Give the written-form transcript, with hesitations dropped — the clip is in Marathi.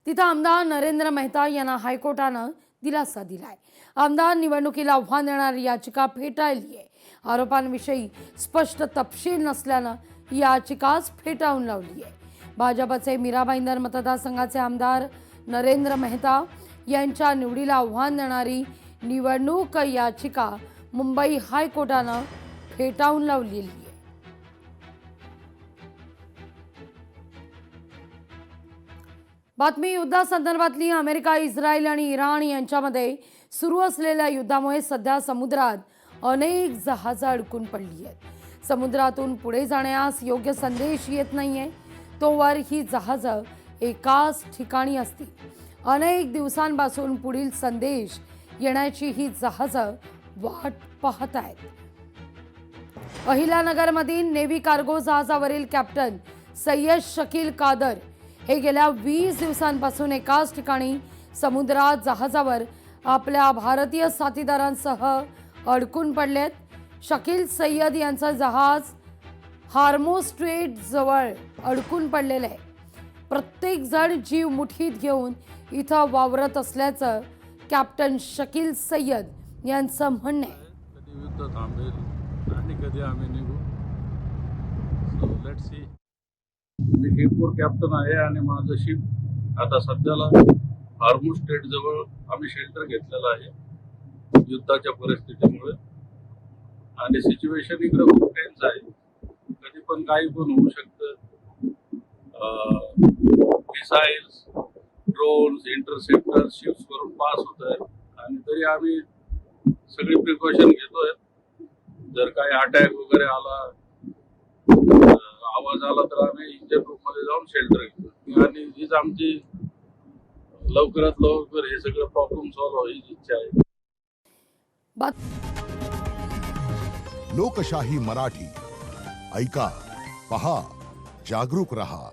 तिथं आमदार नरेंद्र मेहता यांना हायकोर्टानं दिलासा दिलाय। आमदार निवडणुकीला आव्हान देणारी याचिका फेटाळली आहे। आरोपांविषयी स्पष्ट तपशील नसल्यानं ही याचिकाच फेटाळून लावली आहे। भाजपचे मीरा भाईंदर मतदारसंघाचे आमदार नरेंद्र मेहता यांच्या निवडीला आव्हान देणारी निवडणूक याचिका मुंबई हायकोर्टानं फेटाळून लावलेली आहे। बातमी युद्धासंदर्भातली अमेरिका, इस्रायल आणि इराण यांच्यामध्ये सुरू असलेल्या युद्धामुळे सध्या समुद्रात अनेक जहाजं अडकून पडली आहेत। समुद्रातून पुढे जाण्यास योग्य संदेश येत नाहीये, तोवर ही जहाजं एकाच ठिकाणी असतील। अनेक दिवसांपासून पुढील संदेश येण्याची ही जहाजं वाट पाहत आहेत। अहिल्यानगरमधील नेव्ही कार्गो जहाजावरील कॅप्टन सय्यद शकील कादर हे गेल्या 20 दिवसांपासून एकाच ठिकाणी समुद्रात जहाजावर आपल्या भारतीय साथीदारांसह अडकून पडलेत। शकील सय्यद यांचं जहाज हार्मो स्ट्रेट जवळ अडकून पडलेलं आहे। प्रत्येक जण जीव मुठीत घेऊन इथं वावरत असल्याचं कॅप्टन शकील सय्यद यांचं म्हणणं आहे। कधी युद्ध थांबेल आणि कधी आम्ही निघू, सो लेट्स सी। मी शिपवर कॅप्टन आहे आणि माझं शिप आता सध्याला हार्मो स्ट्रेट जवळ आम्ही शेल्टर घेतलेलं आहे युद्धाच्या परिस्थितीमुळे। आणि सिच्युएशन इकडे खूप टेन्स आहे, कधी पण काही पण होऊ शकतं। मिसाइल्स, ड्रोन्स, इंटरसेप्टर शिप्स वरून पास होत आहेत आणि तरी आम्ही सगळी प्रिकॉशन घेतोय। जर काही अटॅक वगैरे आला, आवाज आला तर आम्ही इंजिन रूम मध्ये जाऊन शेल्टर घेतो आणि हीच आमची लवकरात लवकर हे सगळं प्रॉब्लेम सॉल्व्ह व्हायची इच्छा आहे। लोकशाही मराठी ऐका, पहा, जागरूक रहा।